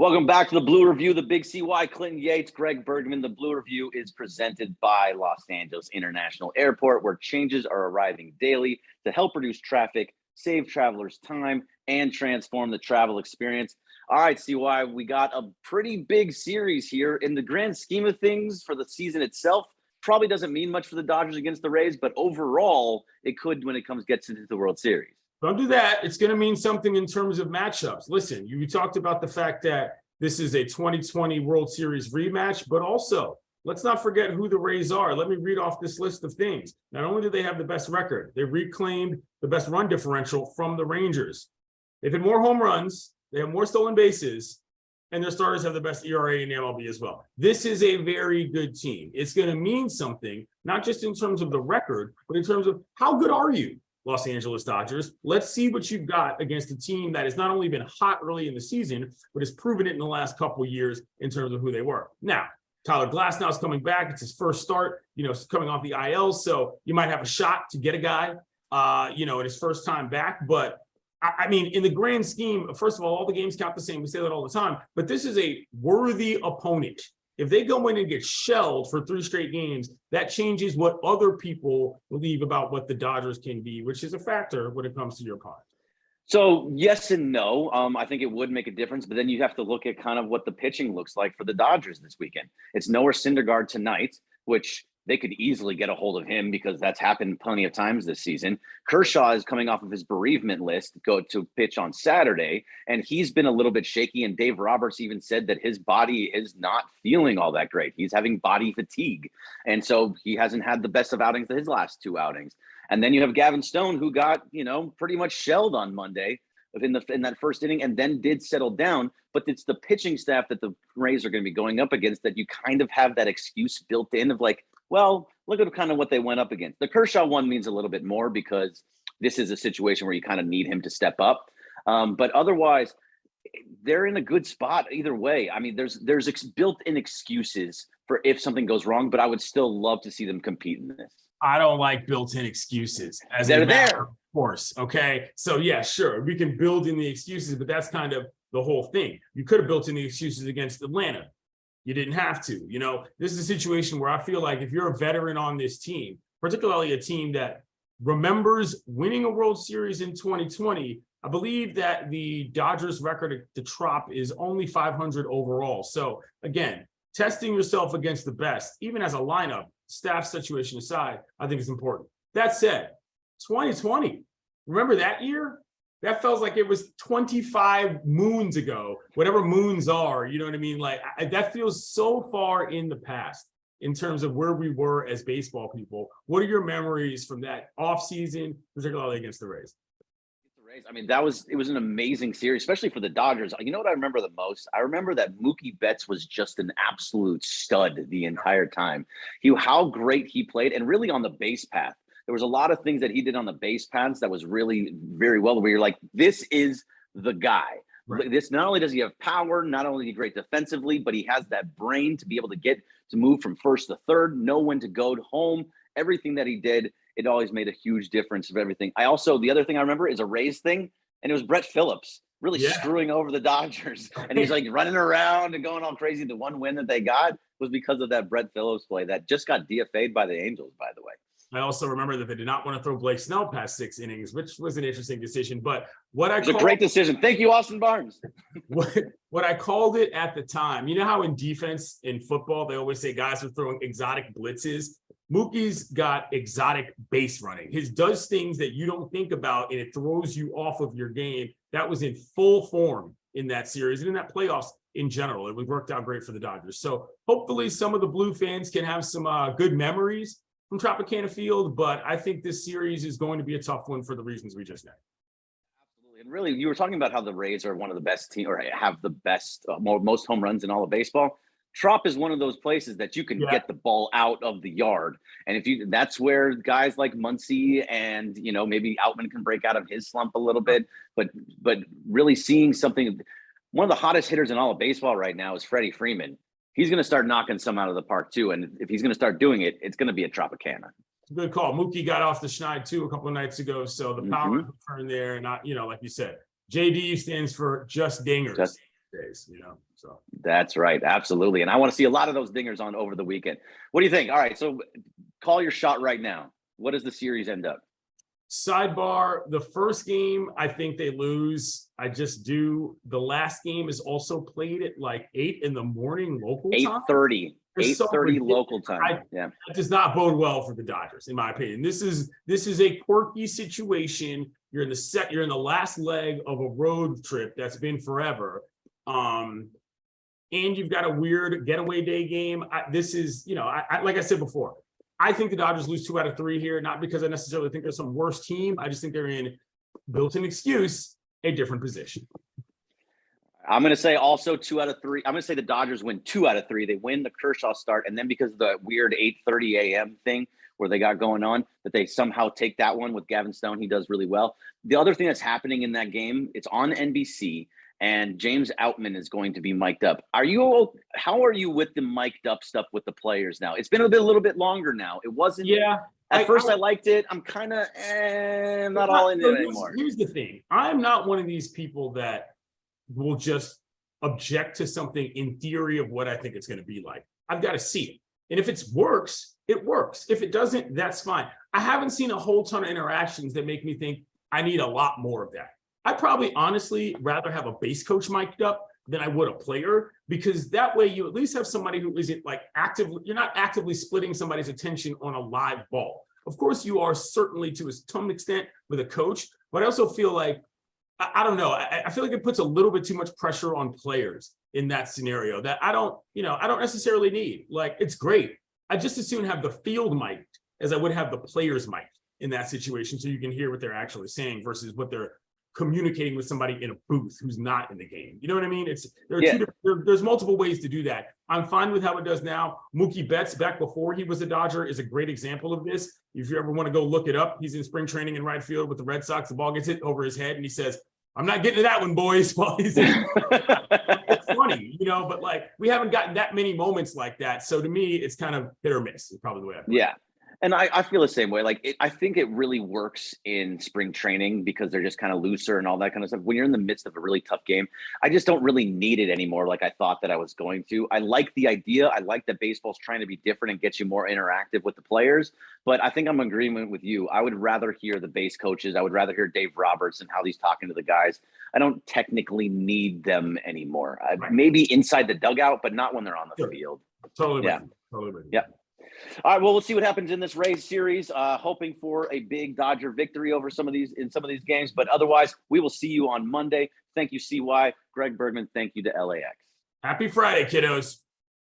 Welcome back to the Blue Review, the Big CY, Clinton Yates, Greg Bergman. The Blue Review is presented by Los Angeles International Airport, where changes are arriving daily to help reduce traffic, save travelers time, and transform the travel experience. All right, CY, we got a pretty big series here. In the grand scheme of things for the season itself, probably doesn't mean much for the Dodgers against the Rays, but overall, it could when it gets into the World Series. Don't do that. It's going to mean something in terms of matchups. Listen, you talked about the fact that this is a 2020 World Series rematch, but also let's not forget who the Rays are. Let me read off this list of things. Not only do they have the best record, they reclaimed the best run differential from the Rangers. They've had more home runs, they have more stolen bases, and their starters have the best ERA in the MLB as well. This is a very good team. It's going to mean something, not just in terms of the record, but in terms of how good are you, Los Angeles Dodgers. Let's see what you've got against a team that has not only been hot early in the season, but has proven it in the last couple of years in terms of who they were. Now, Tyler Glasnow is coming back. It's his first start, coming off the IL. So you might have a shot to get a guy, in his first time back. But I mean, in the grand scheme, first of all the games count the same. We say that all the time, but this is a worthy opponent. If they go in and get shelled for 3 straight games, that changes what other people believe about what the Dodgers can be, which is a factor when it comes to your opponent. So yes and no. I think it would make a difference, but then you have to look at kind of what the pitching looks like for the Dodgers this weekend. It's Noah Syndergaard tonight, which they could easily get a hold of him because that's happened plenty of times this season. Kershaw is coming off of his bereavement list to go to pitch on Saturday, and he's been a little bit shaky. And Dave Roberts even said that his body is not feeling all that great. He's having body fatigue. And so he hasn't had the best of outings his last 2 outings. And then you have Gavin Stone, who got, pretty much shelled on Monday in that first inning and then did settle down. But it's the pitching staff that the Rays are going to be going up against that you kind of have that excuse built in of like, well, look at kind of what they went up against. The Kershaw one means a little bit more because this is a situation where you kind of need him to step up. But otherwise, they're in a good spot either way. I mean, there's built-in excuses for if something goes wrong, but I would still love to see them compete in this. I don't like built-in excuses. They're there. Of course, okay? So, yeah, sure, we can build in the excuses, but that's kind of the whole thing. You could have built in the excuses against Atlanta. You didn't have to. This is a situation where I feel like if you're a veteran on this team, particularly a team that remembers winning a World Series in 2020, I believe that the Dodgers record at the Trop is only 500 overall. So again, testing yourself against the best, even as a lineup, staff situation aside, I think is important. That said, 2020, remember that year? That feels like it was 25 moons ago, whatever moons are, you know what I mean? Like that feels so far in the past in terms of where we were as baseball people. What are your memories from that offseason, particularly against the Rays? I mean, it was an amazing series, especially for the Dodgers. You know what I remember the most? I remember that Mookie Betts was just an absolute stud the entire time. How great he played, and really on the base path. There was a lot of things that he did on the base paths that was really very well, where you're like, this is the guy. Right. This, not only does he have power, not only is he great defensively, but he has that brain to be able to move from first to third, know when to go home. Everything that he did, it always made a huge difference of everything. The other thing I remember is a Rays thing, and it was Brett Phillips really screwing over the Dodgers. And he's like running around and going all crazy. The one win that they got was because of that Brett Phillips play that just got DFA'd by the Angels, by the way. I also remember that they did not want to throw Blake Snell past 6 innings, which was an interesting decision. But it was a great decision. Thank you, Austin Barnes. what I called it at the time, you know how in defense in football, they always say guys are throwing exotic blitzes? Mookie's got exotic base running. His does things that you don't think about, and it throws you off of your game. That was in full form in that series and in that playoffs in general. It worked out great for the Dodgers. So hopefully some of the Blue fans can have some good memories from Tropicana Field, but I think this series is going to be a tough one for the reasons we just named. Absolutely. And really, you were talking about how the Rays are one of the best teams, or have the best, most home runs in all of baseball. Trop is one of those places that you can get the ball out of the yard. And that's where guys like Muncy and, maybe Outman can break out of his slump a little bit, but really seeing something. One of the hottest hitters in all of baseball right now is Freddie Freeman. He's going to start knocking some out of the park too. And if he's going to start doing it, it's going to be a Tropicana. Good call. Mookie got off the schneid too a couple of nights ago. So the power return there. And not, like you said, JD stands for just dingers. days, so. That's right. Absolutely. And I want to see a lot of those dingers on over the weekend. What do you think? All right. So call your shot right now. What does the series end up? Sidebar, the first game, I think they lose. I just do. The last game is also played at like 8 in the morning local time. 8:30. 8:30 local time. That does not bode well for the Dodgers, in my opinion. This is a quirky situation. You're in the last leg of a road trip that's been forever. And you've got a weird getaway day game. This is, like I said before, I think the Dodgers lose 2 out of 3 here, not because I necessarily think they're some worse team. I just think they're in built-in excuse, a different position. I'm going to say also 2 out of 3. I'm going to say the Dodgers win 2 out of 3. They win the Kershaw start. And then because of the weird 8:30 a.m. thing where they got going on, that they somehow take that one with Gavin Stone. He does really well. The other thing that's happening in that game, it's on NBC. And James Outman is going to be mic'd up. How are you with the mic'd up stuff with the players now? It's been a little bit longer now. It wasn't. Yeah. At first I liked it. I'm kind of not all in it anymore. Here's the thing. I'm not one of these people that will just object to something in theory of what I think it's going to be like. I've got to see it. And if it works, it works. If it doesn't, that's fine. I haven't seen a whole ton of interactions that make me think I need a lot more of that. I'd probably honestly rather have a base coach mic'd up than I would a player, because that way you at least have somebody who isn't like you're not actively splitting somebody's attention on a live ball. Of course, you are certainly to some extent with a coach, but I also feel like, I don't know, I feel like it puts a little bit too much pressure on players in that scenario that I don't necessarily need. Like, it's great. I just as soon have the field mic'd as I would have the players mic'd in that situation, so you can hear what they're actually saying versus what they're communicating with somebody in a booth who's not in the game. You know what I mean? There's multiple ways to do that. I'm fine with how it does now. Mookie Betts, back before he was a Dodger, is a great example of this. If you ever want to go look it up, he's in spring training in right field with the Red Sox. The ball gets hit over his head and he says, "I'm not getting to that one, boys." While he's in. It's funny, but like, we haven't gotten that many moments like that. So to me, it's kind of hit or miss. Is probably the way I put it. Yeah. And I feel the same way. Like, I think it really works in spring training because they're just kind of looser and all that kind of stuff. When you're in the midst of a really tough game, I just don't really need it anymore like I thought that I was going to. I like the idea. I like that baseball's trying to be different and get you more interactive with the players. But I think I'm in agreement with you. I would rather hear the base coaches. I would rather hear Dave Roberts and how he's talking to the guys. I don't technically need them anymore. Right. Maybe inside the dugout, but not when they're on the field. Totally. Yeah. Totally. Yeah. All right, well, we'll see what happens in this Rays series. Hoping for a big Dodger victory over some of these games, but otherwise, we will see you on Monday. Thank you, CY. Greg Bergman, thank you to LAX. Happy Friday, kiddos.